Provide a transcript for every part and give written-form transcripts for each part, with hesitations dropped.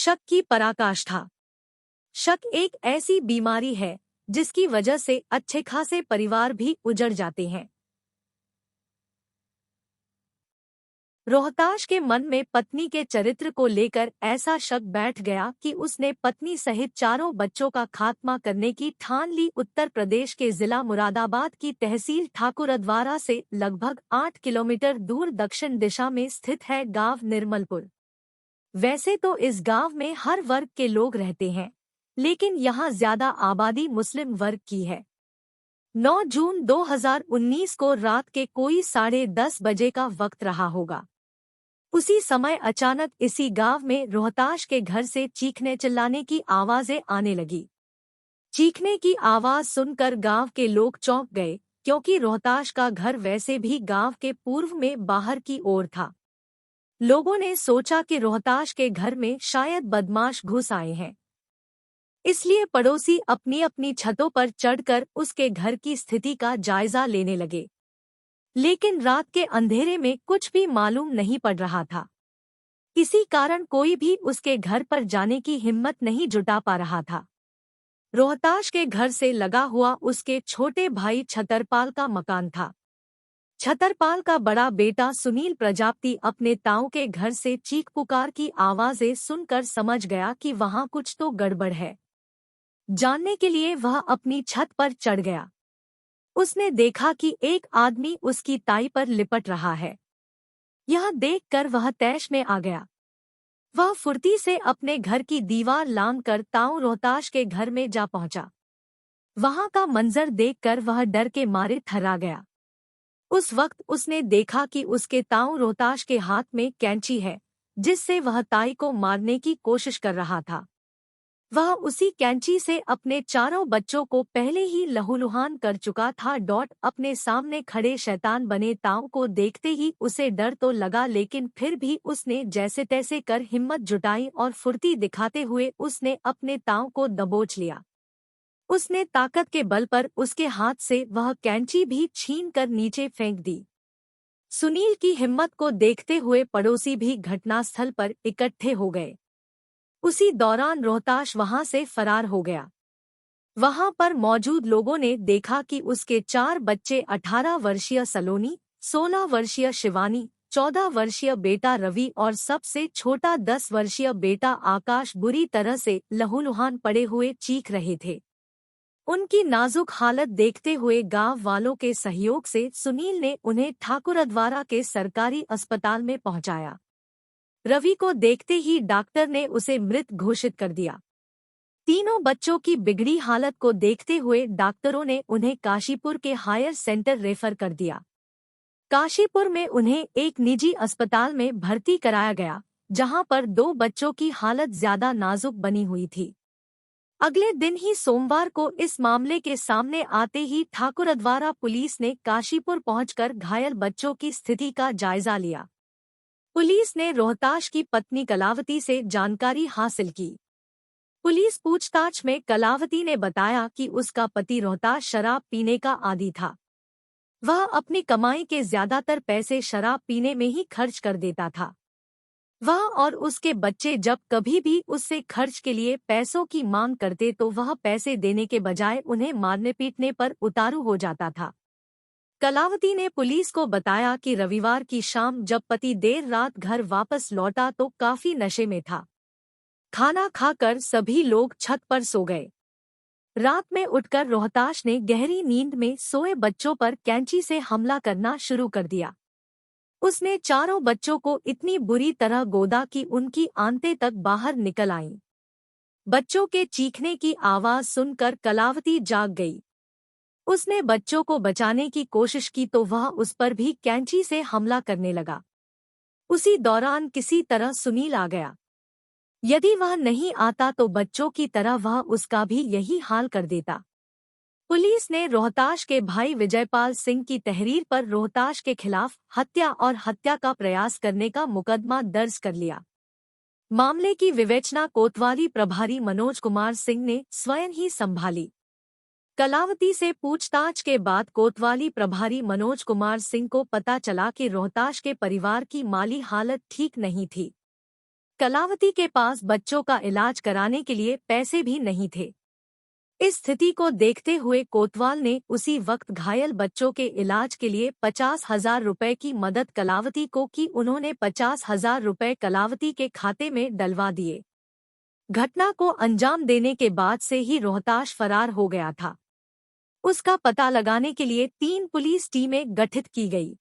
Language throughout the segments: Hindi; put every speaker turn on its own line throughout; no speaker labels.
शक की पराकाष्ठा। शक एक ऐसी बीमारी है जिसकी वजह से अच्छे खासे परिवार भी उजड़ जाते हैं। रोहताश के मन में पत्नी के चरित्र को लेकर ऐसा शक बैठ गया कि उसने पत्नी सहित चारों बच्चों का खात्मा करने की ठान ली। उत्तर प्रदेश के जिला मुरादाबाद की तहसील ठाकुरद्वारा से लगभग 8 किलोमीटर दूर दक्षिण दिशा में स्थित है गांव निर्मलपुर। वैसे तो इस गांव में हर वर्ग के लोग रहते हैं, लेकिन यहाँ ज्यादा आबादी मुस्लिम वर्ग की है। 9 जून 2019 को रात के कोई 10:30 बजे का वक्त रहा होगा। उसी समय अचानक इसी गांव में रोहताश के घर से चीखने चिल्लाने की आवाजें आने लगी। चीखने की आवाज सुनकर गांव के लोग चौंक गए, क्योंकि रोहताश का घर वैसे भी गांव के पूर्व में बाहर की ओर था। लोगों ने सोचा कि रोहताश के घर में शायद बदमाश घुस आए हैं, इसलिए पड़ोसी अपनी अपनी छतों पर चढ़कर उसके घर की स्थिति का जायजा लेने लगे। लेकिन रात के अंधेरे में कुछ भी मालूम नहीं पड़ रहा था। इसी कारण कोई भी उसके घर पर जाने की हिम्मत नहीं जुटा पा रहा था। रोहताश के घर से लगा हुआ उसके छोटे भाई छतरपाल का मकान था। छतरपाल का बड़ा बेटा सुनील प्रजापति अपने ताऊ के घर से चीख पुकार की आवाजें सुनकर समझ गया कि वहां कुछ तो गड़बड़ है। जानने के लिए वह अपनी छत पर चढ़ गया। उसने देखा कि एक आदमी उसकी ताई पर लिपट रहा है। यह देखकर वह तैश में आ गया। वह फुर्ती से अपने घर की दीवार लांघकर ताऊ रोहताश के घर में जा पहुंचा। वहां का मंजर देखकर वह डर के मारे थर्रा गया। उस वक्त उसने देखा कि उसके ताऊ रोहताश के हाथ में कैंची है, जिससे वह ताई को मारने की कोशिश कर रहा था। वह उसी कैंची से अपने चारों बच्चों को पहले ही लहूलुहान कर चुका था। अपने सामने खड़े शैतान बने ताऊ को देखते ही उसे डर तो लगा, लेकिन फिर भी उसने जैसे तैसे कर हिम्मत जुटाई और फुर्ती दिखाते हुए उसने अपने ताऊ को दबोच लिया। उसने ताकत के बल पर उसके हाथ से वह कैंची भी छीनकर नीचे फेंक दी। सुनील की हिम्मत को देखते हुए पड़ोसी भी घटनास्थल पर इकट्ठे हो गए। उसी दौरान रोहताश वहां से फरार हो गया। वहां पर मौजूद लोगों ने देखा कि उसके 4 बच्चे 18 वर्षीय सलोनी, 16 वर्षीय शिवानी, 14 वर्षीय बेटा रवि और सबसे छोटा 10 वर्षीय बेटा आकाश बुरी तरह से लहूलुहान पड़े हुए चीख रहे थे। उनकी नाजुक हालत देखते हुए गांव वालों के सहयोग से सुनील ने उन्हें ठाकुरद्वारा के सरकारी अस्पताल में पहुंचाया। रवि को देखते ही डॉक्टर ने उसे मृत घोषित कर दिया। तीनों बच्चों की बिगड़ी हालत को देखते हुए डॉक्टरों ने उन्हें काशीपुर के हायर सेंटर रेफर कर दिया। काशीपुर में उन्हें एक निजी अस्पताल में भर्ती कराया गया, जहां पर 2 बच्चों की हालत ज्यादा नाजुक बनी हुई थी। अगले दिन ही सोमवार को इस मामले के सामने आते ही ठाकुरद्वारा पुलिस ने काशीपुर पहुंचकर घायल बच्चों की स्थिति का जायजा लिया। पुलिस ने रोहताश की पत्नी कलावती से जानकारी हासिल की। पुलिस पूछताछ में कलावती ने बताया कि उसका पति रोहताश शराब पीने का आदी था। वह अपनी कमाई के ज्यादातर पैसे शराब पीने में ही खर्च कर देता था। वह और उसके बच्चे जब कभी भी उससे खर्च के लिए पैसों की मांग करते तो वह पैसे देने के बजाय उन्हें मारने पीटने पर उतारू हो जाता था। कलावती ने पुलिस को बताया कि रविवार की शाम जब पति देर रात घर वापस लौटा तो काफी नशे में था। खाना खाकर सभी लोग छत पर सो गए। रात में उठकर रोहताश ने गहरी नींद में सोए बच्चों पर कैंची से हमला करना शुरू कर दिया। उसने चारों बच्चों को इतनी बुरी तरह गोदा कि उनकी आंतें तक बाहर निकल आईं। बच्चों के चीखने की आवाज सुनकर कलावती जाग गई। उसने बच्चों को बचाने की कोशिश की तो वह उस पर भी कैंची से हमला करने लगा। उसी दौरान किसी तरह सुनील आ गया। यदि वह नहीं आता तो बच्चों की तरह वह उसका भी यही हाल कर देता। पुलिस ने रोहताश के भाई विजयपाल सिंह की तहरीर पर रोहताश के खिलाफ हत्या और हत्या का प्रयास करने का मुकदमा दर्ज कर लिया। मामले की विवेचना कोतवाली प्रभारी मनोज कुमार सिंह ने स्वयं ही संभाली। कलावती से पूछताछ के बाद कोतवाली प्रभारी मनोज कुमार सिंह को पता चला कि रोहताश के परिवार की माली हालत ठीक नहीं थी। कलावती के पास बच्चों का इलाज कराने के लिए पैसे भी नहीं थे। इस स्थिति को देखते हुए कोतवाल ने उसी वक्त घायल बच्चों के इलाज के लिए 50,000 रुपए की मदद कलावती को की। उन्होंने 50,000 रुपए कलावती के खाते में डलवा दिए। घटना को अंजाम देने के बाद से ही रोहताश फरार हो गया था। उसका पता लगाने के लिए 3 पुलिस टीमें गठित की गई।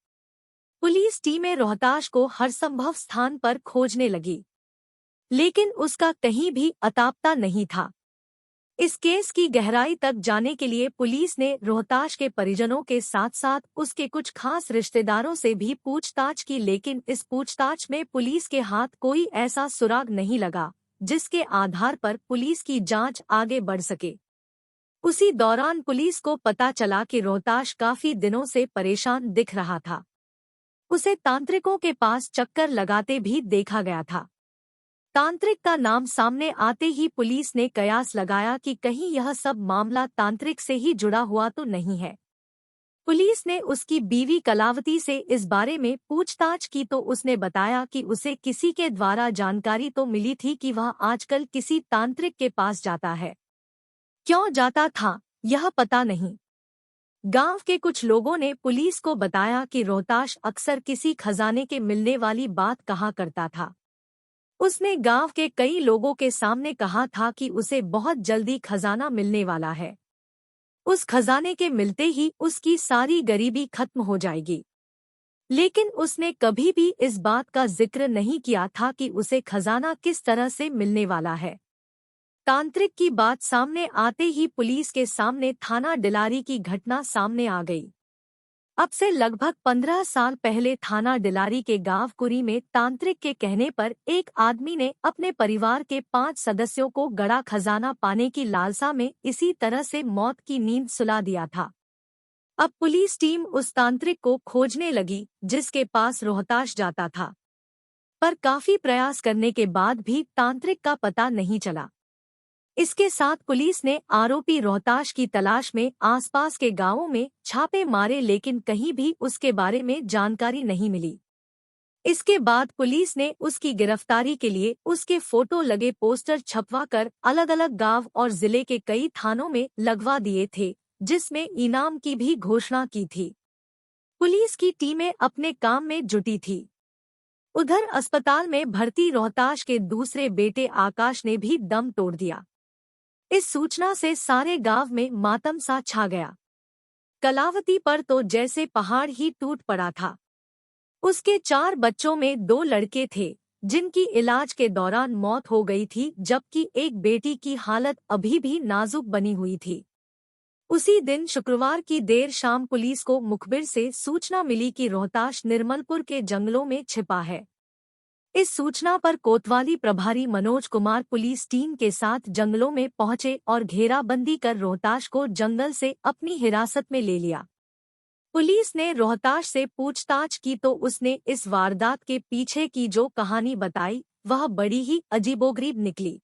पुलिस टीमें रोहताश को हर संभव स्थान पर खोजने लगी, लेकिन उसका कहीं भी अता पता नहीं था। इस केस की गहराई तक जाने के लिए पुलिस ने रोहताश के परिजनों के साथ साथ उसके कुछ खास रिश्तेदारों से भी पूछताछ की, लेकिन इस पूछताछ में पुलिस के हाथ कोई ऐसा सुराग नहीं लगा जिसके आधार पर पुलिस की जांच आगे बढ़ सके। उसी दौरान पुलिस को पता चला कि रोहताश काफी दिनों से परेशान दिख रहा था। उसे तांत्रिकों के पास चक्कर लगाते भी देखा गया था। तांत्रिक का नाम सामने आते ही पुलिस ने कयास लगाया कि कहीं यह सब मामला तांत्रिक से ही जुड़ा हुआ तो नहीं है। पुलिस ने उसकी बीवी कलावती से इस बारे में पूछताछ की तो उसने बताया कि उसे किसी के द्वारा जानकारी तो मिली थी कि वह आजकल किसी तांत्रिक के पास जाता है। क्यों जाता था यह पता नहीं। गांव के कुछ लोगों ने पुलिस को बताया कि रोहताश अक्सर किसी खजाने के मिलने वाली बात कहा करता था। उसने गांव के कई लोगों के सामने कहा था कि उसे बहुत जल्दी खजाना मिलने वाला है। उस खजाने के मिलते ही उसकी सारी गरीबी खत्म हो जाएगी। लेकिन उसने कभी भी इस बात का जिक्र नहीं किया था कि उसे खजाना किस तरह से मिलने वाला है। तांत्रिक की बात सामने आते ही पुलिस के सामने थाना डिलारी की घटना सामने आ गई। अब से लगभग 15 साल पहले थाना डिलारी के गांव कुरी में तांत्रिक के कहने पर एक आदमी ने अपने परिवार के 5 सदस्यों को गड़ा खजाना पाने की लालसा में इसी तरह से मौत की नींद सुला दिया था। अब पुलिस टीम उस तांत्रिक को खोजने लगी जिसके पास रोहताश जाता था, पर काफी प्रयास करने के बाद भी तांत्रिक का पता नहीं चला। इसके साथ पुलिस ने आरोपी रोहताश की तलाश में आसपास के गांवों में छापे मारे, लेकिन कहीं भी उसके बारे में जानकारी नहीं मिली। इसके बाद पुलिस ने उसकी गिरफ्तारी के लिए उसके फोटो लगे पोस्टर छपवाकर अलग अलग गांव और जिले के कई थानों में लगवा दिए थे, जिसमें इनाम की भी घोषणा की थी। पुलिस की टीमें अपने काम में जुटी थी। उधर अस्पताल में भर्ती रोहताश के दूसरे बेटे आकाश ने भी दम तोड़ दिया। इस सूचना से सारे गांव में मातम सा छा गया। कलावती पर तो जैसे पहाड़ ही टूट पड़ा था। उसके 4 बच्चों में 2 लड़के थे जिनकी इलाज के दौरान मौत हो गई थी, जबकि एक बेटी की हालत अभी भी नाजुक बनी हुई थी। उसी दिन शुक्रवार की देर शाम पुलिस को मुखबिर से सूचना मिली कि रोहताश निर्मलपुर के जंगलों में छिपा है। इस सूचना पर कोतवाली प्रभारी मनोज कुमार पुलिस टीम के साथ जंगलों में पहुंचे और घेराबंदी कर रोहताश को जंगल से अपनी हिरासत में ले लिया। पुलिस ने रोहताश से पूछताछ की तो उसने इस वारदात के पीछे की जो कहानी बताई वह बड़ी ही अजीबोगरीब निकली।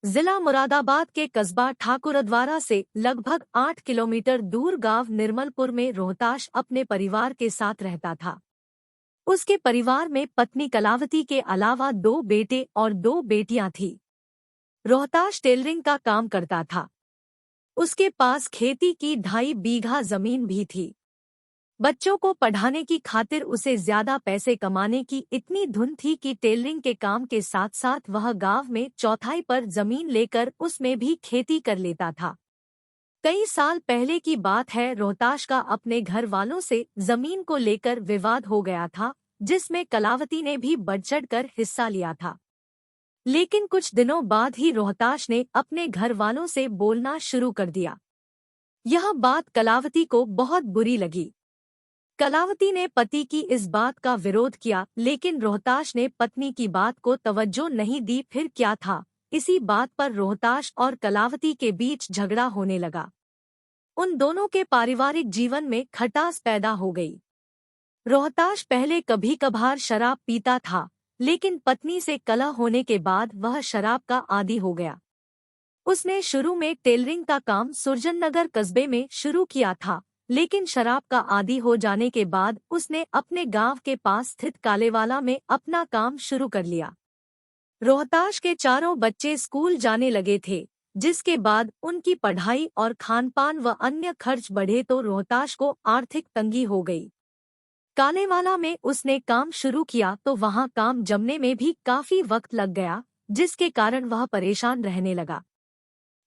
जिला मुरादाबाद के कस्बा ठाकुरद्वारा से लगभग 8 किलोमीटर दूर गांव निर्मलपुर में रोहताश अपने परिवार के साथ रहता था। उसके परिवार में पत्नी कलावती के अलावा 2 बेटे और 2 बेटियां थीं। रोहताश टेलरिंग का काम करता था। उसके पास खेती की 2.5 बीघा जमीन भी थी। बच्चों को पढ़ाने की खातिर उसे ज्यादा पैसे कमाने की इतनी धुन थी कि टेलरिंग के काम के साथ साथ वह गांव में चौथाई पर जमीन लेकर उसमें भी खेती कर लेता था। कई साल पहले की बात है, रोहताश का अपने घर वालों से जमीन को लेकर विवाद हो गया था, जिसमें कलावती ने भी बढ़-चढ़ कर हिस्सा लिया था। लेकिन कुछ दिनों बाद ही रोहताश ने अपने घर वालों से बोलना शुरू कर दिया। यह बात कलावती को बहुत बुरी लगी। कलावती ने पति की इस बात का विरोध किया, लेकिन रोहताश ने पत्नी की बात को तवज्जो नहीं दी। फिर क्या था, इसी बात पर रोहताश और कलावती के बीच झगड़ा होने लगा। उन दोनों के पारिवारिक जीवन में खटास पैदा हो गई। रोहताश पहले कभी कभार शराब पीता था, लेकिन पत्नी से कलह होने के बाद वह शराब का आदी हो गया। उसने शुरू में टेलरिंग का काम सुरजननगर कस्बे में शुरू किया था, लेकिन शराब का आदी हो जाने के बाद उसने अपने गांव के पास स्थित कालेवाला में अपना काम शुरू कर लिया। रोहताश के चारों बच्चे स्कूल जाने लगे थे, जिसके बाद उनकी पढ़ाई और खानपान व अन्य खर्च बढ़े तो रोहताश को आर्थिक तंगी हो गई। कालेवाला में उसने काम शुरू किया तो वहां काम जमने में भी काफी वक्त लग गया, जिसके कारण वह परेशान रहने लगा।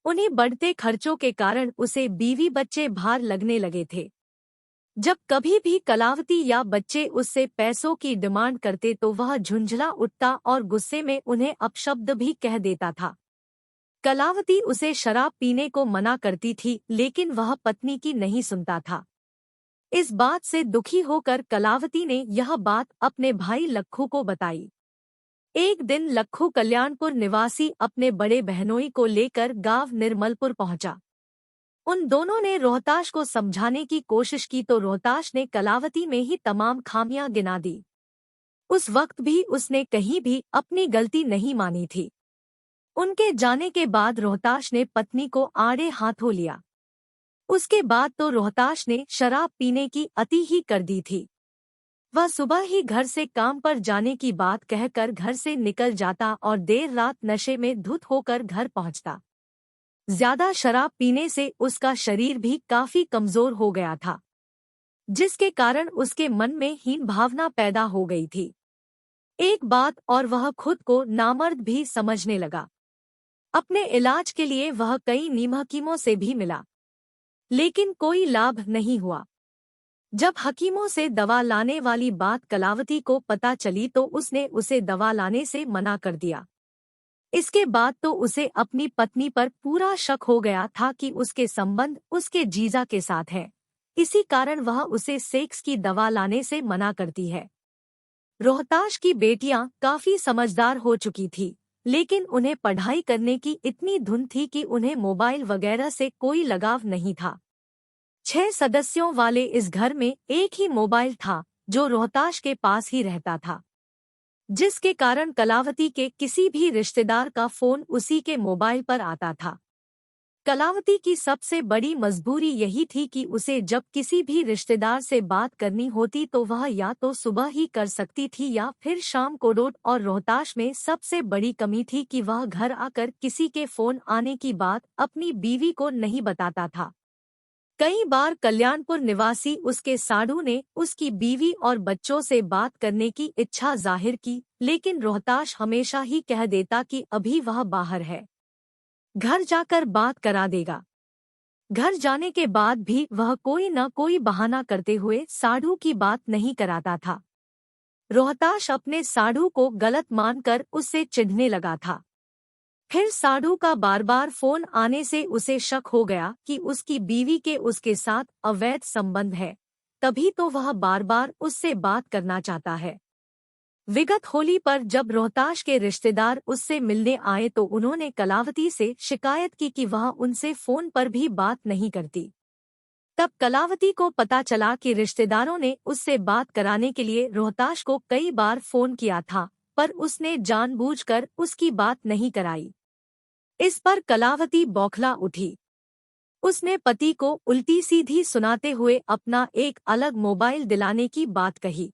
उन्हीं बढ़ते खर्चों के कारण उसे बीवी बच्चे भार लगने लगे थे। जब कभी भी कलावती या बच्चे उससे पैसों की डिमांड करते तो वह झुंझला उठता और गुस्से में उन्हें अपशब्द भी कह देता था। कलावती उसे शराब पीने को मना करती थी, लेकिन वह पत्नी की नहीं सुनता था। इस बात से दुखी होकर कलावती ने यह बात अपने भाई लक्खू को बताई। एक दिन लक्खू कल्याणपुर निवासी अपने बड़े बहनोई को लेकर गांव निर्मलपुर पहुंचा। उन दोनों ने रोहताश को समझाने की कोशिश की तो रोहताश ने कलावती में ही तमाम खामियां गिना दी। उस वक्त भी उसने कहीं भी अपनी गलती नहीं मानी थी। उनके जाने के बाद रोहताश ने पत्नी को आड़े हाथों लिया। उसके बाद तो रोहताश ने शराब पीने की अति ही कर दी थी। वह सुबह ही घर से काम पर जाने की बात कहकर घर से निकल जाता और देर रात नशे में धुत होकर घर पहुंचता। ज्यादा शराब पीने से उसका शरीर भी काफी कमजोर हो गया था, जिसके कारण उसके मन में हीन भावना पैदा हो गई थी। एक बात और, वह खुद को नामर्द भी समझने लगा। अपने इलाज के लिए वह कई नीम हकीमों से भी मिला, लेकिन कोई लाभ नहीं हुआ। जब हकीमों से दवा लाने वाली बात कलावती को पता चली तो उसने उसे दवा लाने से मना कर दिया। इसके बाद तो उसे अपनी पत्नी पर पूरा शक हो गया था कि उसके संबंध उसके जीजा के साथ है। इसी कारण वह उसे सेक्स की दवा लाने से मना करती है। रोहताश की बेटियां काफी समझदार हो चुकी थी, लेकिन उन्हें पढ़ाई करने की इतनी धुन थी कि उन्हें मोबाइल वगैरह से कोई लगाव नहीं था। 6 सदस्यों वाले इस घर में एक ही मोबाइल था, जो रोहताश के पास ही रहता था, जिसके कारण कलावती के किसी भी रिश्तेदार का फोन उसी के मोबाइल पर आता था। कलावती की सबसे बड़ी मजबूरी यही थी कि उसे जब किसी भी रिश्तेदार से बात करनी होती तो वह या तो सुबह ही कर सकती थी या फिर शाम को। रोड और रोहताश में सबसे बड़ी कमी थी कि वह घर आकर किसी के फोन आने की बात अपनी बीवी को नहीं बताता था। कई बार कल्याणपुर निवासी उसके साढ़ू ने उसकी बीवी और बच्चों से बात करने की इच्छा जाहिर की, लेकिन रोहताश हमेशा ही कह देता कि अभी वह बाहर है, घर जाकर बात करा देगा। घर जाने के बाद भी वह कोई न कोई बहाना करते हुए साढ़ू की बात नहीं कराता था। रोहताश अपने साढ़ू को गलत मानकर उससे चिढ़ने लगा था। फिर साढ़ू का बार बार फोन आने से उसे शक हो गया कि उसकी बीवी के उसके साथ अवैध संबंध है, तभी तो वह बार बार उससे बात करना चाहता है। विगत होली पर जब रोहताश के रिश्तेदार उससे मिलने आए तो उन्होंने कलावती से शिकायत की कि वह उनसे फोन पर भी बात नहीं करती। तब कलावती को पता चला कि रिश्तेदारों ने उससे बात कराने के लिए रोहताश को कई बार फोन किया था, पर उसने जानबूझकर उसकी बात नहीं कराई। इस पर कलावती बौखला उठी। उसने पति को उल्टी सीधी सुनाते हुए अपना एक अलग मोबाइल दिलाने की बात कही।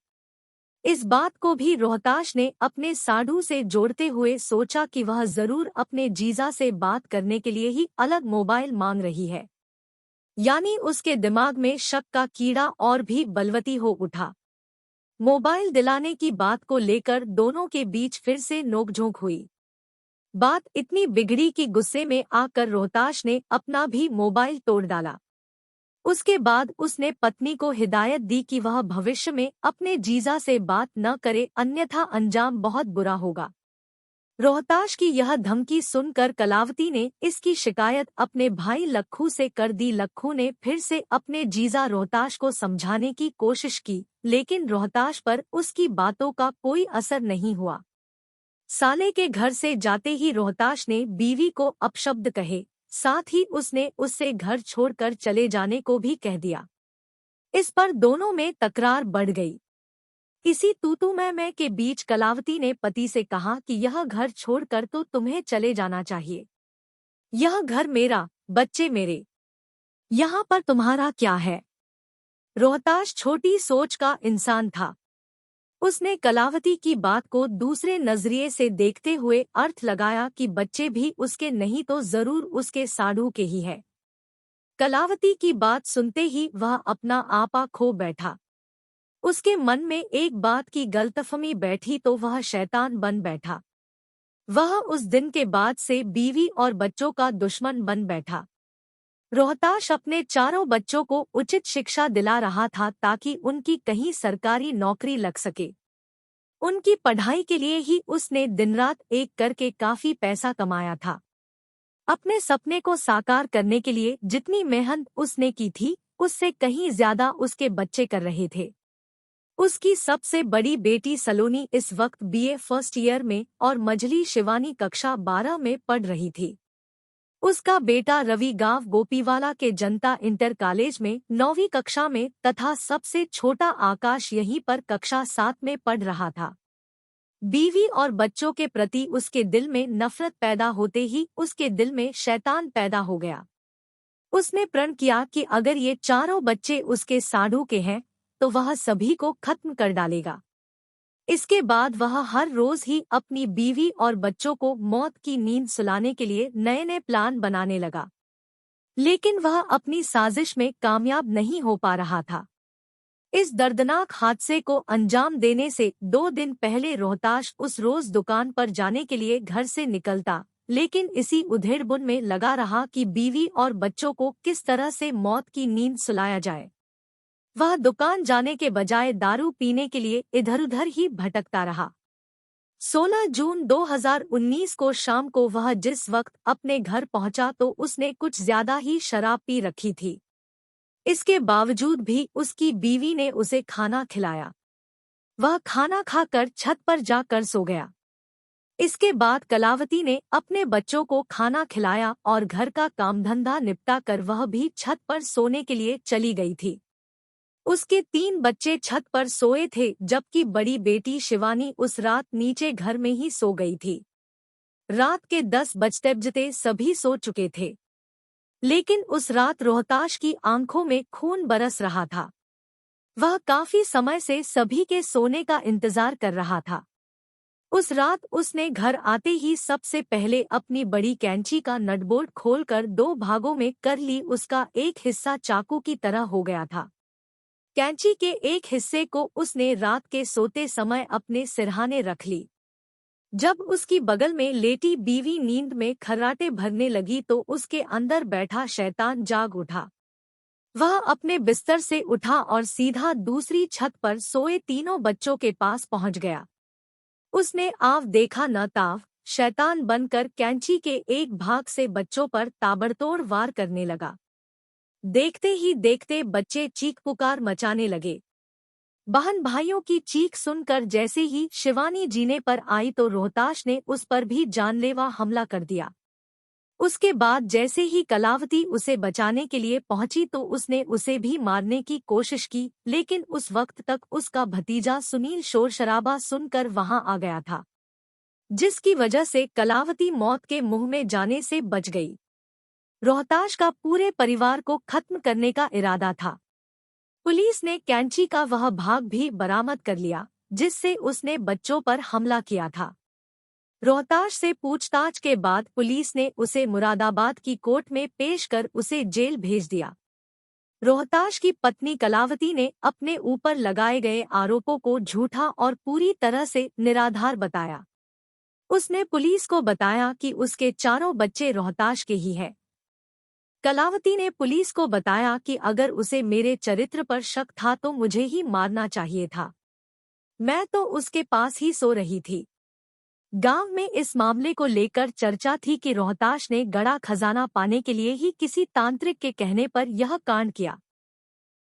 इस बात को भी रोहताश ने अपने साढ़ू से जोड़ते हुए सोचा कि वह जरूर अपने जीजा से बात करने के लिए ही अलग मोबाइल मांग रही है। यानी उसके दिमाग में शक का कीड़ा और भी बलवती हो उठा। मोबाइल दिलाने की बात को लेकर दोनों के बीच फिर से नोकझोंक हुई। बात इतनी बिगड़ी कि गुस्से में आकर रोहताश ने अपना भी मोबाइल तोड़ डाला। उसके बाद उसने पत्नी को हिदायत दी कि वह भविष्य में अपने जीजा से बात न करे, अन्यथा अंजाम बहुत बुरा होगा। रोहताश की यह धमकी सुनकर कलावती ने इसकी शिकायत अपने भाई लक्खू से कर दी। लक्खू ने फिर से अपने जीजा रोहताश को समझाने की कोशिश की, लेकिन रोहताश पर उसकी बातों का कोई असर नहीं हुआ। साले के घर से जाते ही रोहताश ने बीवी को अपशब्द कहे, साथ ही उसने उससे घर छोड़कर चले जाने को भी कह दिया। इस पर दोनों में तकरार बढ़ गई। इसी तू मैं के बीच कलावती ने पति से कहा कि यह घर छोड़कर तो तुम्हें चले जाना चाहिए। यह घर मेरा, बच्चे मेरे, यहाँ पर तुम्हारा क्या है। रोहताश छोटी सोच का इंसान था। उसने कलावती की बात को दूसरे नजरिए से देखते हुए अर्थ लगाया कि बच्चे भी उसके नहीं तो जरूर उसके साढ़ू के ही है। कलावती की बात सुनते ही वह अपना आपा खो बैठा। उसके मन में एक बात की गलतफहमी बैठी तो वह शैतान बन बैठा। वह उस दिन के बाद से बीवी और बच्चों का दुश्मन बन बैठा। रोहताश अपने चारों बच्चों को उचित शिक्षा दिला रहा था ताकि उनकी कहीं सरकारी नौकरी लग सके। उनकी पढ़ाई के लिए ही उसने दिन-रात एक करके काफी पैसा कमाया था। अपने सपने को साकार करने के लिए जितनी मेहनत उसने की थी, उससे कहीं ज्यादा उसके बच्चे कर रहे थे। उसकी सबसे बड़ी बेटी सलोनी इस वक्त बीए फर्स्ट ईयर में और मझली शिवानी कक्षा 12 में पढ़ रही थी। उसका बेटा रवि गांव गोपीवाला के जनता इंटर कॉलेज में 9वीं कक्षा में तथा सबसे छोटा आकाश यहीं पर कक्षा 7 में पढ़ रहा था। बीवी और बच्चों के प्रति उसके दिल में नफरत पैदा होते ही उसके दिल में शैतान पैदा हो गया। उसने प्रण किया कि अगर ये चारों बच्चे उसके साढ़ू के हैं तो वह सभी को खत्म कर डालेगा। इसके बाद वह हर रोज ही अपनी बीवी और बच्चों को मौत की नींद सुलाने के लिए नए नए प्लान बनाने लगा, लेकिन वह अपनी साजिश में कामयाब नहीं हो पा रहा था। इस दर्दनाक हादसे को अंजाम देने से 2 दिन पहले रोहताश उस रोज दुकान पर जाने के लिए घर से निकलता, लेकिन इसी उधेड़बुन में लगा रहा कि बीवी और बच्चों को किस तरह से मौत की नींद सुलाया जाए। वह दुकान जाने के बजाय दारू पीने के लिए इधर-उधर ही भटकता रहा। 16 जून 2019 को शाम को वह जिस वक्त अपने घर पहुंचा तो उसने कुछ ज्यादा ही शराब पी रखी थी। इसके बावजूद भी उसकी बीवी ने उसे खाना खिलाया। वह खाना खाकर छत पर जाकर सो गया। इसके बाद कलावती ने अपने बच्चों को खाना खिलाया और घर का कामधंधा निपटा कर वह भी छत पर सोने के लिए चली गई थी। उसके 3 बच्चे छत पर सोए थे जबकि बड़ी बेटी शिवानी उस रात नीचे घर में ही सो गई थी। रात के 10 बजते सभी सो चुके थे, लेकिन उस रात रोहताश की आंखों में खून बरस रहा था। वह काफी समय से सभी के सोने का इंतजार कर रहा था। उस रात उसने घर आते ही सबसे पहले अपनी बड़ी कैंची का नटबोल्ट खोलकर 2 भागों में कर ली। उसका एक हिस्सा चाकू की तरह हो गया था। कैंची के एक हिस्से को उसने रात के सोते समय अपने सिरहाने रख ली। जब उसकी बगल में लेटी बीवी नींद में खर्राटे भरने लगी तो उसके अंदर बैठा शैतान जाग उठा। वह अपने बिस्तर से उठा और सीधा दूसरी छत पर सोए तीनों बच्चों के पास पहुंच गया। उसने आव देखा न ताव, शैतान बनकर कैंची के एक भाग से बच्चों पर ताबड़तोड़ वार करने लगा। देखते ही देखते बच्चे चीख पुकार मचाने लगे। बहन भाइयों की चीख सुनकर जैसे ही शिवानी जीने पर आई तो रोहताश ने उस पर भी जानलेवा हमला कर दिया। उसके बाद जैसे ही कलावती उसे बचाने के लिए पहुंची तो उसने उसे भी मारने की कोशिश की, लेकिन उस वक्त तक उसका भतीजा सुनील शोर शराबा सुनकर वहां आ गया था, जिसकी वजह से कलावती मौत के मुंह में जाने से बच गई। रोहताश का पूरे परिवार को खत्म करने का इरादा था। पुलिस ने कैंची का वह भाग भी बरामद कर लिया जिससे उसने बच्चों पर हमला किया था। रोहताश से पूछताछ के बाद पुलिस ने उसे मुरादाबाद की कोर्ट में पेश कर उसे जेल भेज दिया। रोहताश की पत्नी कलावती ने अपने ऊपर लगाए गए आरोपों को झूठा और पूरी तरह से निराधार बताया। उसने पुलिस को बताया कि उसके चारों बच्चे रोहताश के ही हैं। कलावती ने पुलिस को बताया कि अगर उसे मेरे चरित्र पर शक था तो मुझे ही मारना चाहिए था। मैं तो उसके पास ही सो रही थी। गांव में इस मामले को लेकर चर्चा थी कि रोहताश ने गड़ा खजाना पाने के लिए ही किसी तांत्रिक के कहने पर यह कांड किया।